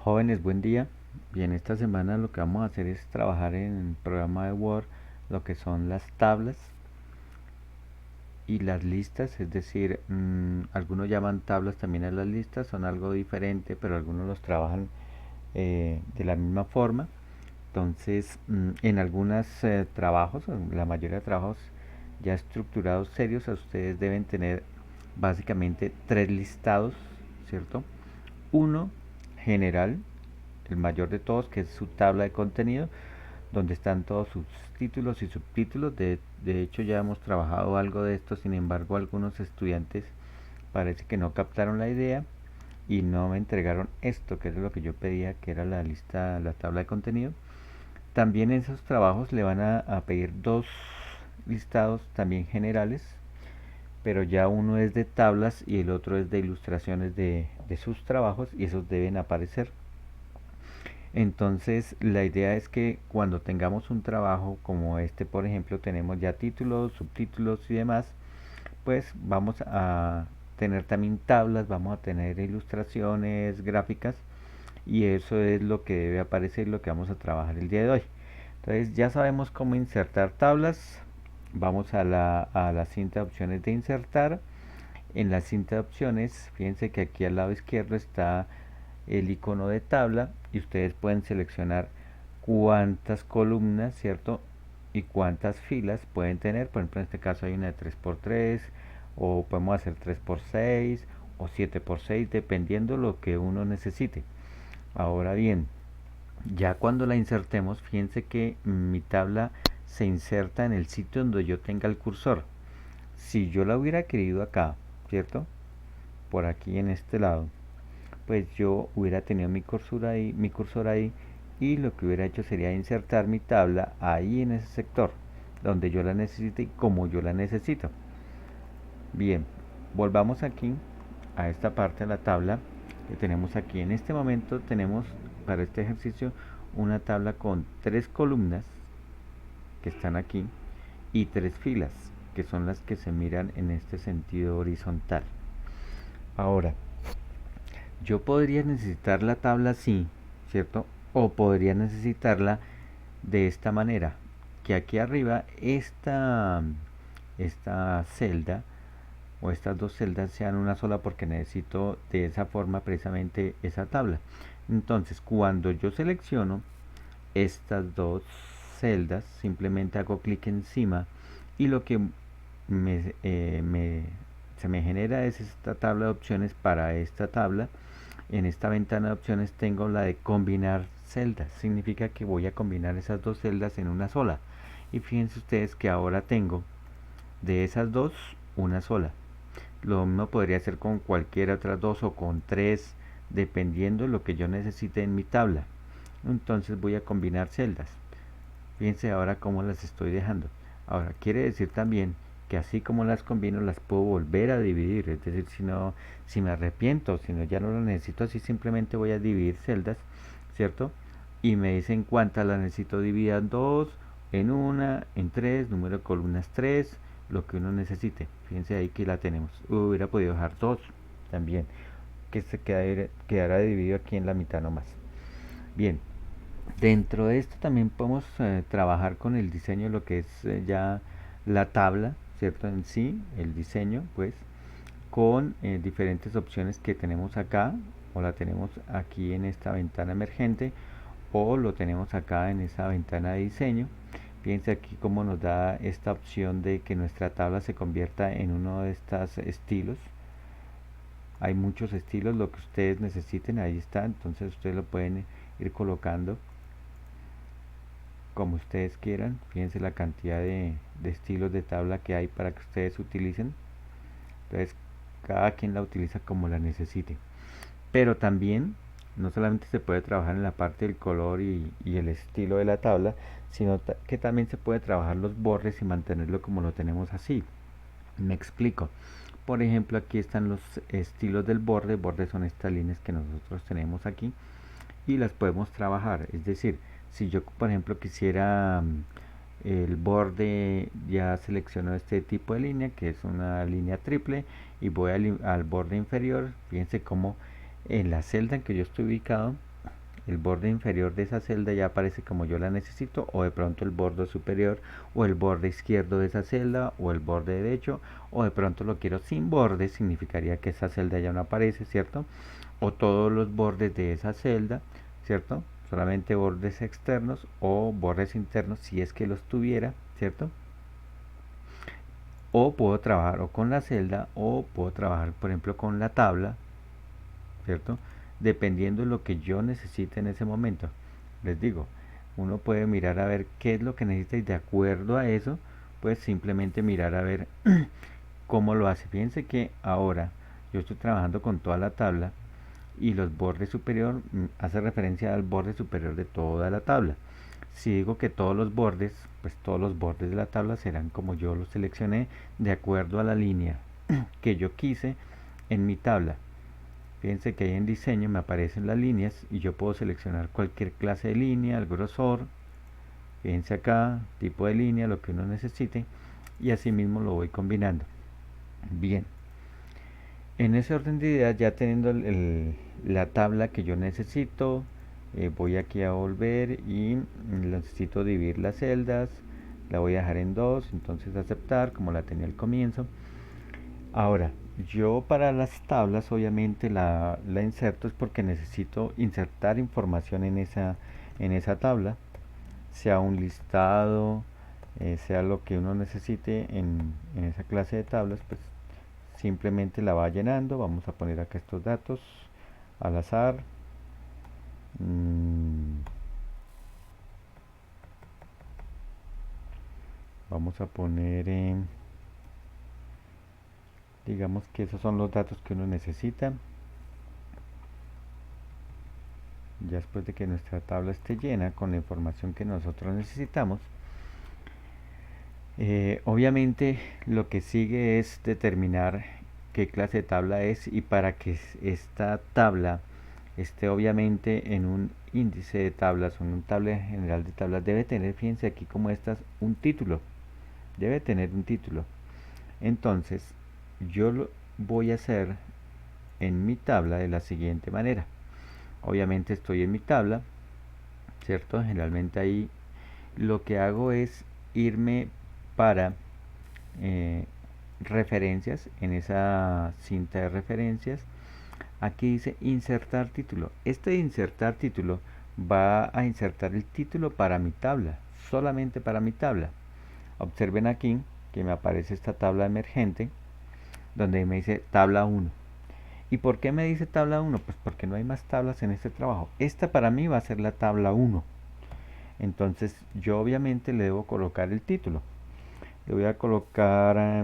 Jóvenes, buen día. Bien, esta semana lo que vamos a hacer es trabajar en el programa de Word lo que son las tablas y las listas, es decir, algunos llaman tablas también a las listas, son algo diferente, pero algunos los trabajan de la misma forma. Entonces, en algunos trabajos, en la mayoría de trabajos ya estructurados serios, ustedes deben tener básicamente tres listados, ¿cierto? Uno general, el mayor de todos, que es su tabla de contenido, donde están todos sus títulos y subtítulos. De hecho, ya hemos trabajado algo de esto, sin embargo, algunos estudiantes parece que no captaron la idea y no me entregaron esto, que es lo que yo pedía, que era la lista, la tabla de contenido. También en esos trabajos le van a pedir dos listados también generales, pero ya uno es de tablas y el otro es de ilustraciones de sus trabajos y esos deben aparecer. Entonces, la idea es que cuando tengamos un trabajo como este, por ejemplo, tenemos ya títulos, subtítulos y demás, pues vamos a tener también tablas, vamos a tener ilustraciones, gráficas, y eso es lo que debe aparecer, lo que vamos a trabajar el día de hoy. Entonces, ya sabemos cómo insertar tablas. Vamos a la cinta de opciones de insertar. En la cinta de opciones, fíjense que aquí al lado izquierdo está el icono de tabla y ustedes pueden seleccionar cuántas columnas, ¿cierto? Y cuántas filas pueden tener. Por ejemplo, en este caso hay una de 3x3 o podemos hacer 3x6 o 7x6 dependiendo lo que uno necesite. Ahora bien, ya cuando la insertemos, fíjense que mi tabla se inserta en el sitio donde yo tenga el cursor. Si yo la hubiera querido acá, ¿cierto? Por aquí en este lado, pues yo hubiera tenido mi cursor ahí y lo que hubiera hecho sería insertar mi tabla ahí en ese sector donde yo la necesite y como yo la necesito. Bien, volvamos aquí a esta parte de la tabla que tenemos aquí. En este momento tenemos para este ejercicio una tabla con tres columnas que están aquí y tres filas que son las que se miran en este sentido horizontal. Ahora, yo podría necesitar la tabla así, ¿cierto? O podría necesitarla de esta manera, que aquí arriba esta celda o estas dos celdas sean una sola porque necesito de esa forma precisamente esa tabla. Entonces, cuando yo selecciono estas dos celdas, simplemente hago clic encima y lo que me, eh, me- se me genera es esta tabla de opciones para esta tabla. En esta ventana de opciones tengo la de combinar celdas. Significa que voy a combinar esas dos celdas en una sola. Y fíjense ustedes que ahora tengo de esas dos una sola. Lo mismo podría hacer con cualquier otras dos o con tres, dependiendo de lo que yo necesite en mi tabla. Entonces voy a combinar celdas. Fíjense ahora cómo las estoy dejando. Ahora, quiere decir también que así como las combino, las puedo volver a dividir. Es decir, si me arrepiento, si no, ya no lo necesito, así simplemente voy a dividir celdas, ¿cierto? Y me dicen cuántas las necesito dividida en dos, en una, en tres, número de columnas tres, lo que uno necesite. Fíjense ahí que la tenemos. Hubiera podido dejar dos también, que se quedara dividido aquí en la mitad nomás. Bien, dentro de esto también podemos trabajar con el diseño, lo que es ya la tabla, ¿cierto? En sí, el diseño, pues, con diferentes opciones que tenemos acá, o la tenemos aquí en esta ventana emergente, o lo tenemos acá en esa ventana de diseño. Fíjense aquí cómo nos da esta opción de que nuestra tabla se convierta en uno de estos estilos. Hay muchos estilos, lo que ustedes necesiten, ahí está, entonces ustedes lo pueden ir colocando como ustedes quieran. Fíjense la cantidad de estilos de tabla que hay para que ustedes utilicen. Entonces, cada quien la utiliza como la necesite. Pero también, no solamente se puede trabajar en la parte del color y el estilo de la tabla, sino que también se puede trabajar los bordes y mantenerlo como lo tenemos así. Me explico. Por ejemplo, aquí están los estilos del borde. Bordes son estas líneas que nosotros tenemos aquí y las podemos trabajar. Es decir, si yo por ejemplo quisiera el borde, ya selecciono este tipo de línea que es una línea triple y voy al borde inferior. Fíjense cómo en la celda en que yo estoy ubicado el borde inferior de esa celda ya aparece como yo la necesito, o de pronto el borde superior, o el borde izquierdo de esa celda, o el borde derecho, o de pronto lo quiero sin borde, significaría que esa celda ya no aparece, ¿cierto? O todos los bordes de esa celda, ¿cierto? Solamente bordes externos o bordes internos si es que los tuviera, ¿cierto? O puedo trabajar o con la celda o puedo trabajar, por ejemplo, con la tabla, ¿cierto? Dependiendo de lo que yo necesite en ese momento. Les digo, uno puede mirar a ver qué es lo que necesita y de acuerdo a eso, pues simplemente mirar a ver cómo lo hace. Fíjense que ahora yo estoy trabajando con toda la tabla y los bordes superior hace referencia al borde superior de toda la tabla. Si digo que todos los bordes, pues todos los bordes de la tabla serán como yo los seleccioné de acuerdo a la línea que yo quise en mi tabla. Fíjense que ahí en diseño me aparecen las líneas y yo puedo seleccionar cualquier clase de línea, el grosor, fíjense acá, tipo de línea, lo que uno necesite y así mismo lo voy combinando. Bien, en ese orden de ideas, ya teniendo la tabla que yo necesito, voy aquí a volver y necesito dividir las celdas, la voy a dejar en dos, entonces aceptar como la tenía al comienzo. Ahora, yo para las tablas obviamente la inserto es porque necesito insertar información en esa tabla, sea un listado, sea lo que uno necesite en esa clase de tablas, pues simplemente la va llenando. Vamos a poner acá estos datos al azar. Vamos a poner digamos que esos son los datos que uno necesita. Ya después de que nuestra tabla esté llena con la información que nosotros necesitamos, obviamente lo que sigue es determinar qué clase de tabla es, y para que esta tabla esté obviamente en un índice de tablas o en un tabla general de tablas, debe tener, fíjense aquí como estas, un título. Debe tener un título. Entonces yo lo voy a hacer en mi tabla de la siguiente manera. Obviamente estoy en mi tabla, ¿cierto? Generalmente ahí lo que hago es irme para referencias. En esa cinta de referencias aquí dice insertar título. Este insertar título va a insertar el título para mi tabla, solamente para mi tabla. Observen aquí que me aparece esta tabla emergente donde me dice tabla 1. ¿Y por qué me dice tabla 1? Pues porque no hay más tablas en este trabajo. Esta para mí va a ser la tabla 1. Entonces yo obviamente le debo colocar el título. Le voy a colocar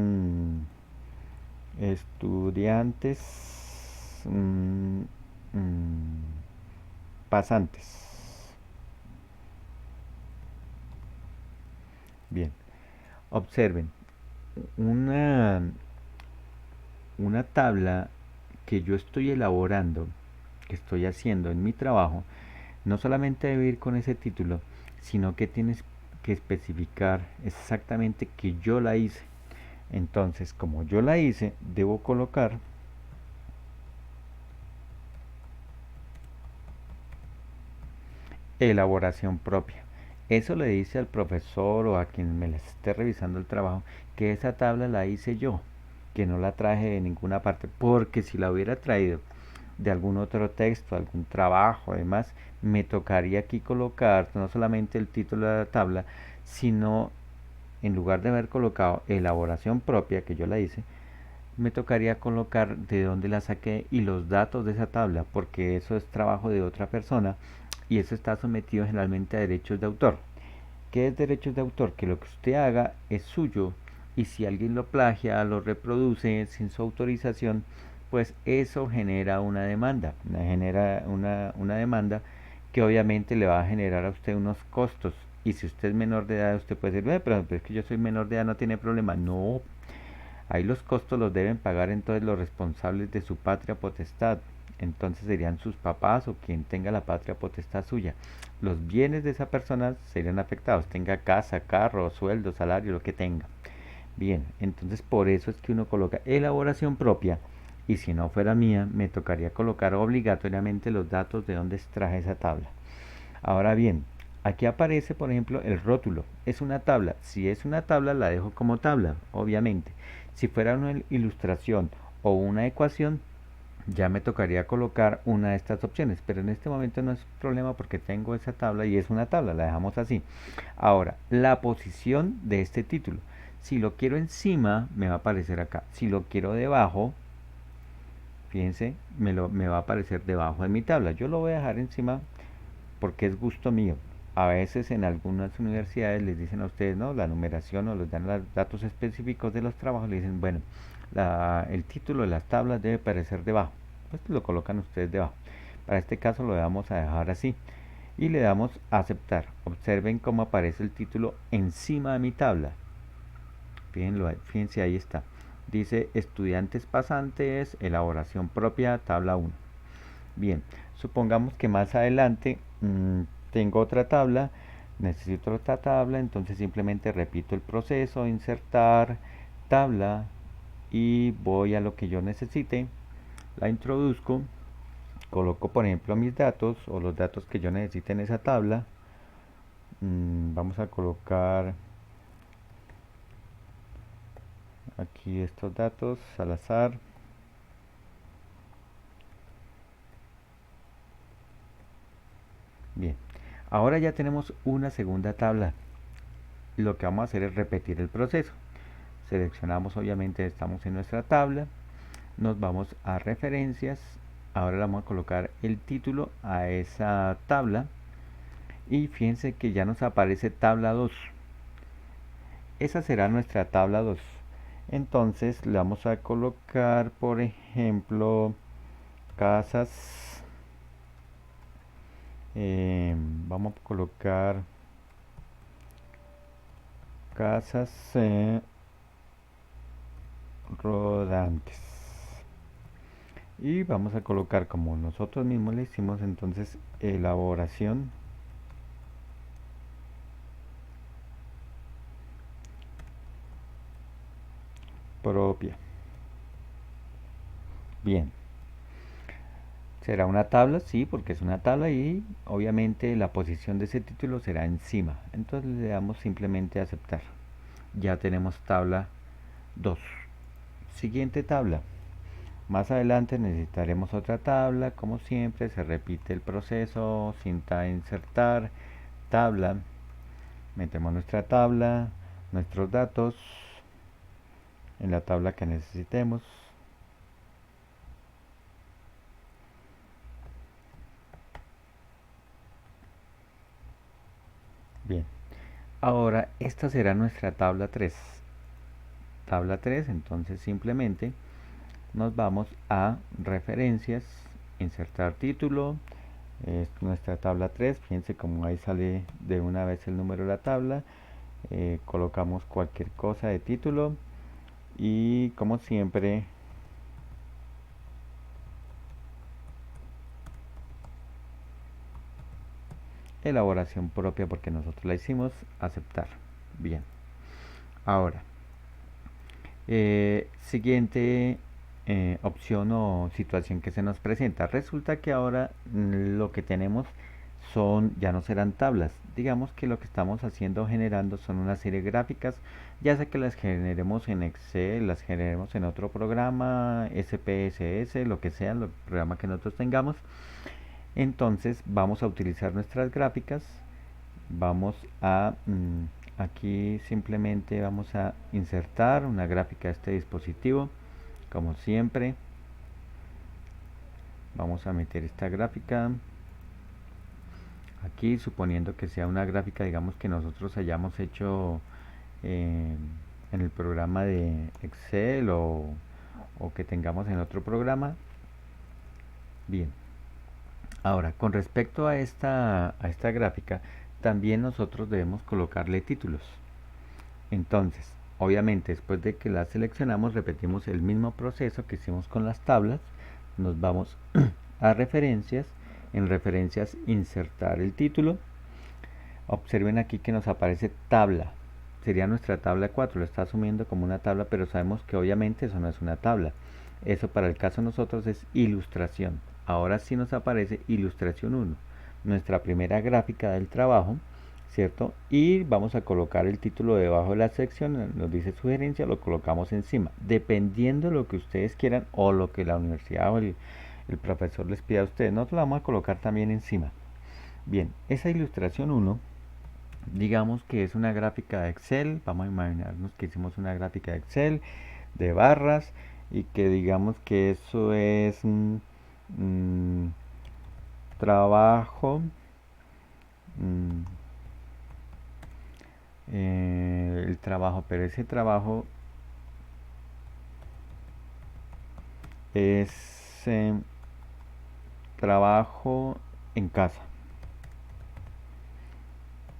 estudiantes pasantes. Bien, observen, una tabla que yo estoy elaborando, que estoy haciendo en mi trabajo, no solamente debe ir con ese título, sino que tienes que especificar exactamente que yo la hice. Entonces, como yo la hice, debo colocar elaboración propia. Eso le dice al profesor o a quien me esté revisando el trabajo que esa tabla la hice yo, que no la traje de ninguna parte, porque si la hubiera traído de algún otro texto, algún trabajo, además, me tocaría aquí colocar no solamente el título de la tabla, sino en lugar de haber colocado elaboración propia, que yo la hice, me tocaría colocar de dónde la saqué y los datos de esa tabla, porque eso es trabajo de otra persona y eso está sometido generalmente a derechos de autor. ¿Qué es derechos de autor? Que lo que usted haga es suyo, y si alguien lo plagia, lo reproduce sin su autorización, pues eso genera una demanda, una demanda que obviamente le va a generar a usted unos costos. Y si usted es menor de edad, usted puede decir, pero es que yo soy menor de edad, no tiene problema. No, ahí los costos los deben pagar entonces los responsables de su patria potestad. Entonces serían sus papás o quien tenga la patria potestad suya. Los bienes de esa persona serían afectados, tenga casa, carro, sueldo, salario, lo que tenga. Bien, entonces por eso es que uno coloca elaboración propia y si no fuera mía, me tocaría colocar obligatoriamente los datos de donde extraje esa tabla. Ahora bien, aquí aparece, por ejemplo, el rótulo. Es una tabla. Si es una tabla, la dejo como tabla, obviamente. Si fuera una ilustración o una ecuación, ya me tocaría colocar una de estas opciones, pero en este momento no es problema porque tengo esa tabla y es una tabla, la dejamos así. Ahora, la posición de este título. Si lo quiero encima, me va a aparecer acá. Si lo quiero debajo, fíjense, me va a aparecer debajo de mi tabla. Yo lo voy a dejar encima porque es gusto mío. A veces en algunas universidades les dicen a ustedes, ¿no? La numeración o les dan los datos específicos de los trabajos, le dicen, bueno, el título de las tablas debe aparecer debajo. Pues lo colocan ustedes debajo. Para este caso lo vamos a dejar así. Y le damos a aceptar. Observen cómo aparece el título encima de mi tabla. Fíjense, ahí está. Dice estudiantes pasantes, elaboración propia, tabla 1. Bien, supongamos que más adelante tengo otra tabla, necesito otra tabla, entonces simplemente repito el proceso, insertar tabla y voy a lo que yo necesite, la introduzco, coloco por ejemplo mis datos o los datos que yo necesite en esa tabla. Vamos a colocar aquí estos datos al azar. Bien, ahora ya tenemos una segunda tabla. Lo que vamos a hacer es repetir el proceso. Seleccionamos, obviamente estamos en nuestra tabla, nos vamos a referencias, ahora le vamos a colocar el título a esa tabla y fíjense que ya nos aparece tabla 2. Esa será nuestra tabla 2. Entonces le vamos a colocar, por ejemplo, casas. Vamos a colocar casas rodantes. Y vamos a colocar, como nosotros mismos le hicimos, entonces elaboración propia. Bien, será una tabla, sí, porque es una tabla y obviamente la posición de ese título será encima. Entonces le damos simplemente a aceptar. Ya tenemos tabla 2. Siguiente tabla. Más adelante necesitaremos otra tabla, como siempre se repite el proceso, cinta insertar, tabla, metemos nuestra tabla, nuestros datos en la tabla que necesitemos. Bien, ahora esta será nuestra tabla 3. Tabla 3, entonces simplemente nos vamos a referencias, insertar título, es nuestra tabla 3, fíjense como ahí sale de una vez el número de la tabla, colocamos cualquier cosa de título y como siempre elaboración propia porque nosotros la hicimos, aceptar. Bien, ahora siguiente opción o situación que se nos presenta. Resulta que ahora lo que tenemos ya no serán tablas. Digamos que lo que estamos haciendo, generando, son una serie de gráficas, ya sea que las generemos en Excel, las generemos en otro programa, SPSS, lo que sea, el programa que nosotros tengamos. Entonces vamos a utilizar nuestras gráficas, vamos a aquí simplemente vamos a insertar una gráfica a este dispositivo, como siempre. Vamos a meter esta gráfica aquí, suponiendo que sea una gráfica, digamos, que nosotros hayamos hecho en el programa de Excel o que tengamos en otro programa. Bien, ahora con respecto a esta gráfica, también nosotros debemos colocarle títulos. Entonces, obviamente después de que la seleccionamos, repetimos el mismo proceso que hicimos con las tablas. Nos vamos a referencias, en referencias insertar el título. Observen aquí que nos aparece tabla, sería nuestra tabla 4, lo está asumiendo como una tabla, pero sabemos que obviamente eso no es una tabla. Eso para el caso de nosotros es ilustración. Ahora sí nos aparece ilustración 1, nuestra primera gráfica del trabajo, ¿cierto? Y vamos a colocar el título debajo de la sección, nos dice sugerencia, lo colocamos encima, dependiendo de lo que ustedes quieran o lo que la universidad o el profesor les pida a ustedes. Nosotros la vamos a colocar también encima. Bien, esa ilustración 1, digamos que es una gráfica de Excel. Vamos a imaginarnos que hicimos una gráfica de Excel de barras y que digamos que eso es un trabajo, el trabajo, pero ese trabajo es trabajo en casa.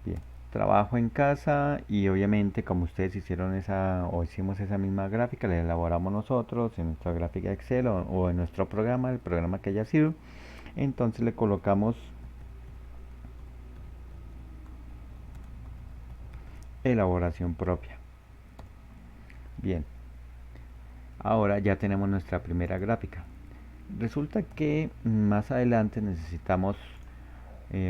Bien, trabajo en casa, y obviamente como ustedes hicieron esa o hicimos esa misma gráfica, la elaboramos nosotros en nuestra gráfica de Excel o en nuestro programa, el programa que haya sido. Entonces le colocamos elaboración propia. Bien, ahora ya tenemos nuestra primera gráfica. Resulta que más adelante necesitamos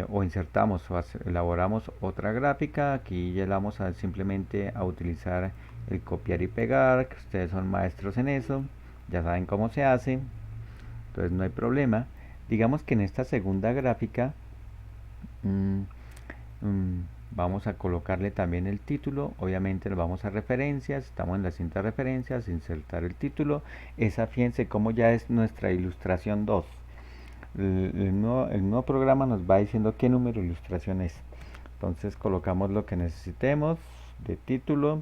o insertamos o elaboramos otra gráfica. Aquí ya la vamos a simplemente a utilizar el copiar y pegar, que ustedes son maestros en eso, ya saben cómo se hace, entonces no hay problema. Digamos que en esta segunda gráfica mmm, vamos a colocarle también el título. Obviamente lo vamos a referencias, estamos en la cinta de referencias, insertar el título. Esa, fíjense cómo ya es nuestra ilustración 2. El nuevo programa nos va diciendo qué número de ilustración es. Entonces colocamos lo que necesitemos de título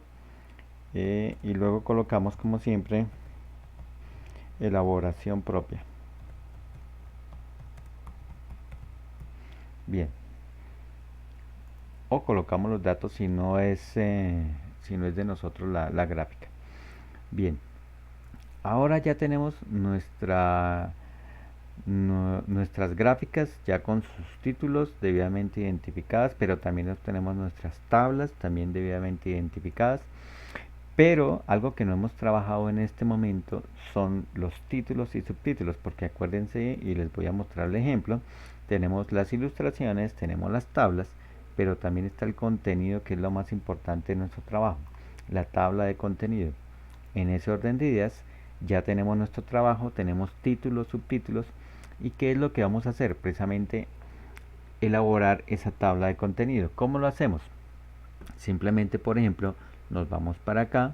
y luego colocamos, como siempre, elaboración propia. Bien, o colocamos los datos si no es de nosotros la gráfica. Bien, ahora ya tenemos nuestras gráficas ya con sus títulos debidamente identificadas, pero también tenemos nuestras tablas también debidamente identificadas. Pero algo que no hemos trabajado en este momento son los títulos y subtítulos, porque acuérdense, y les voy a mostrar el ejemplo, tenemos las ilustraciones, tenemos las tablas, pero también está el contenido, que es lo más importante de nuestro trabajo, la tabla de contenido. En ese orden de ideas ya tenemos nuestro trabajo, tenemos títulos, subtítulos, y ¿qué es lo que vamos a hacer? Precisamente elaborar esa tabla de contenido. ¿Cómo lo hacemos? Simplemente, por ejemplo, nos vamos para acá,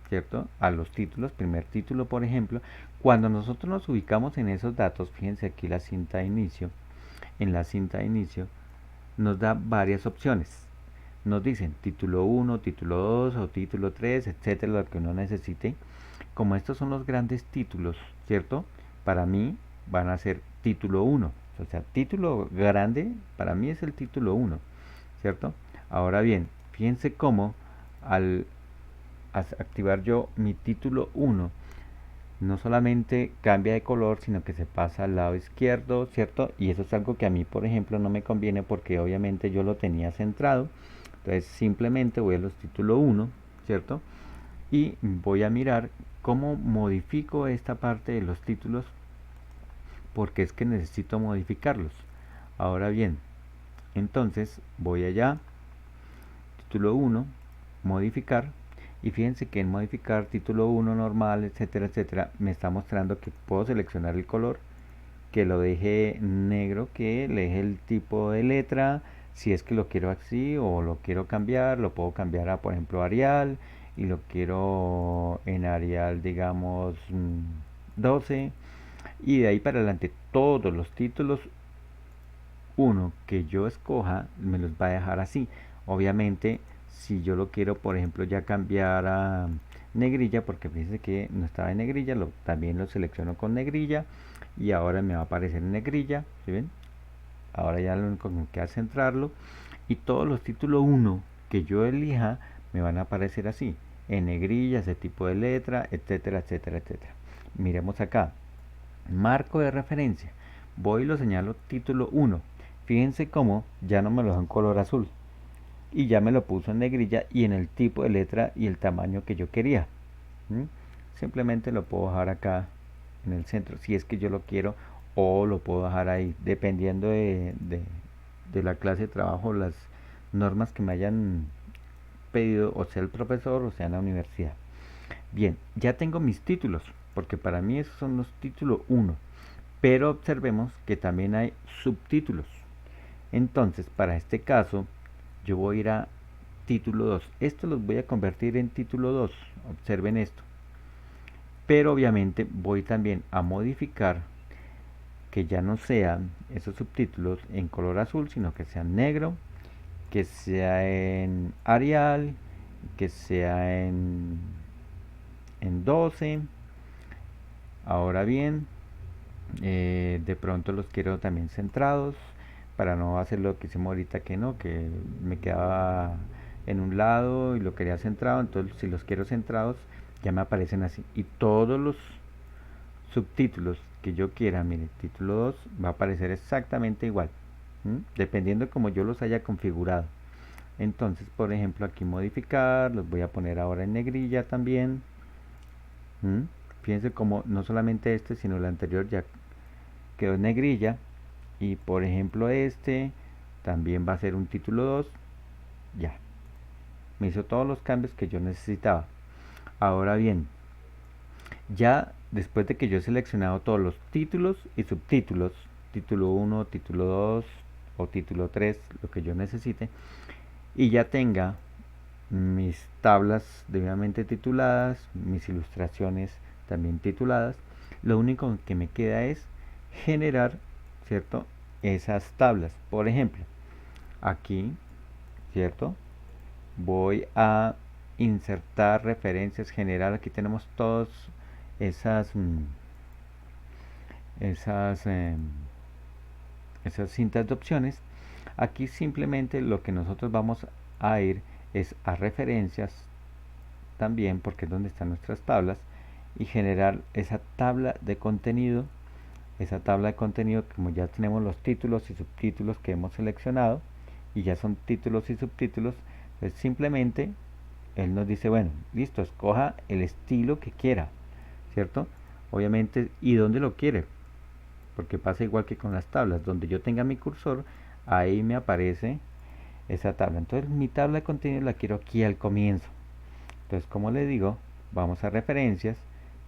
¿cierto? A los títulos, primer título, por ejemplo. Cuando nosotros nos ubicamos en esos datos, fíjense aquí la cinta de inicio. En la cinta de inicio nos da varias opciones. Nos dicen título 1, título 2 o título 3, etcétera, lo que uno necesite. Como estos son los grandes títulos, ¿cierto? Para mí van a ser título 1. O sea, título grande para mí es el título 1, ¿cierto? Ahora bien, fíjense cómo al activar yo mi título 1, no solamente cambia de color, sino que se pasa al lado izquierdo, ¿cierto? Y eso es algo que a mí, por ejemplo, no me conviene, porque obviamente yo lo tenía centrado. Entonces simplemente voy a los títulos 1, ¿cierto? Y voy a mirar cómo modifico esta parte de los títulos, porque es que necesito modificarlos. Ahora bien, entonces voy allá, título 1, modificar, y fíjense que en modificar título 1 normal, etcétera, etcétera, me está mostrando que puedo seleccionar el color, que lo deje negro, que le deje el tipo de letra, si es que lo quiero así o lo quiero cambiar, lo puedo cambiar a, por ejemplo, Arial, y lo quiero en Arial, digamos, 12, y de ahí para adelante todos los títulos 1 que yo escoja me los va a dejar así. Obviamente, si yo lo quiero, por ejemplo, ya cambiar a negrilla, porque fíjense que no estaba en negrilla, también lo selecciono con negrilla y ahora me va a aparecer en negrilla, ¿sí ven? Ahora ya lo único que me queda es centrarlo, y todos los títulos 1 que yo elija me van a aparecer así, en negrilla, ese tipo de letra, etcétera, etcétera, etcétera. Miremos acá, marco de referencia, voy y lo señalo título 1. Fíjense cómo ya no me lo da en color azul, y ya me lo puso en negrilla y en el tipo de letra y el tamaño que yo quería. simplemente lo puedo bajar acá en el centro, si es que yo lo quiero, o lo puedo bajar ahí, dependiendo de la clase de trabajo, las normas que me hayan pedido, o sea el profesor o sea la universidad. Bien, ya tengo mis títulos, porque para mí esos son los títulos 1, pero observemos que también hay subtítulos. Entonces, para este caso, yo voy a ir a título 2. Estos los voy a convertir en título 2. Observen esto. Pero obviamente voy también a modificar que ya no sean esos subtítulos en color azul, sino que sean negro, que sea en Arial, que sea en 12. Ahora bien, de pronto los quiero también centrados, para no hacer lo que hicimos ahorita, que no, que me quedaba en un lado y lo quería centrado. Entonces si los quiero centrados ya me aparecen así, y todos los subtítulos que yo quiera, mire, título 2 va a aparecer exactamente igual, dependiendo de cómo yo los haya configurado. Entonces, por ejemplo, aquí modificar, los voy a poner ahora en negrilla también. Fíjense como no solamente este, sino el anterior ya quedó en negrilla. Y por ejemplo este también va a ser un título 2. Ya, me hizo todos los cambios que yo necesitaba. Ahora bien, ya después de que yo he seleccionado todos los títulos y subtítulos, título 1, título 2 o título 3, lo que yo necesite, y ya tenga mis tablas debidamente tituladas, mis ilustraciones también tituladas, lo único que me queda es generar, ¿cierto?, esas tablas. Por ejemplo, aquí, ¿cierto?, voy a insertar referencias, generar. Aquí tenemos todas esas esas esas cintas de opciones. Aquí simplemente lo que nosotros vamos a ir es a referencias también, porque es donde están nuestras tablas, y generar esa tabla de contenido. Esa tabla de contenido, como ya tenemos los títulos y subtítulos que hemos seleccionado, y ya son títulos y subtítulos, pues simplemente él nos dice, bueno, listo, escoja el estilo que quiera, ¿cierto? Obviamente, ¿y dónde lo quiere? Porque pasa igual que con las tablas, donde yo tenga mi cursor, ahí me aparece esa tabla. Entonces mi tabla de contenido la quiero aquí al comienzo. Entonces, como les digo, vamos a referencias,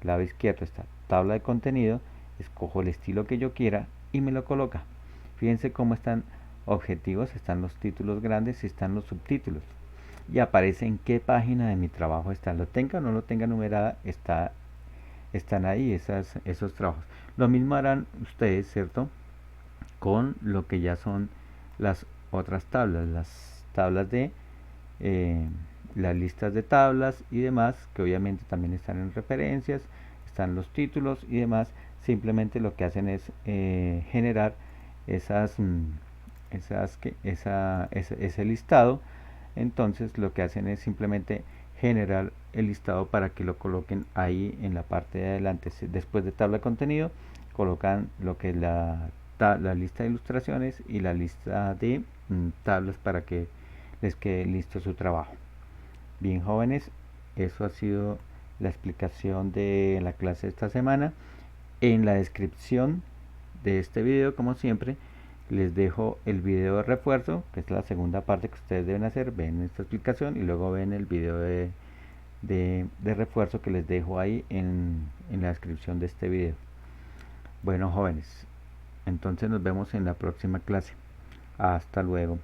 lado izquierdo está tabla de contenido, escojo el estilo que yo quiera y me lo coloca. Fíjense cómo están objetivos, están los títulos grandes y están los subtítulos. Y aparece en qué página de mi trabajo está. Lo tenga o no lo tenga numerada, están ahí esos trabajos. Lo mismo harán ustedes, ¿cierto?, con lo que ya son las otras tablas, las tablas de las listas de tablas y demás, que obviamente también están en referencias, están los títulos y demás. Simplemente lo que hacen es generar ese listado. Entonces lo que hacen es simplemente generar el listado para que lo coloquen ahí en la parte de adelante. Después de tabla de contenido colocan lo que es la lista de ilustraciones y la lista de tablas para que les quede listo su trabajo. Bien, jóvenes, eso ha sido la explicación de la clase de esta semana. En la descripción de este video, como siempre, les dejo el video de refuerzo, que es la segunda parte que ustedes deben hacer. Ven esta explicación y luego ven el video de refuerzo que les dejo ahí en la descripción de este video. Bueno, jóvenes, entonces nos vemos en la próxima clase. Hasta luego.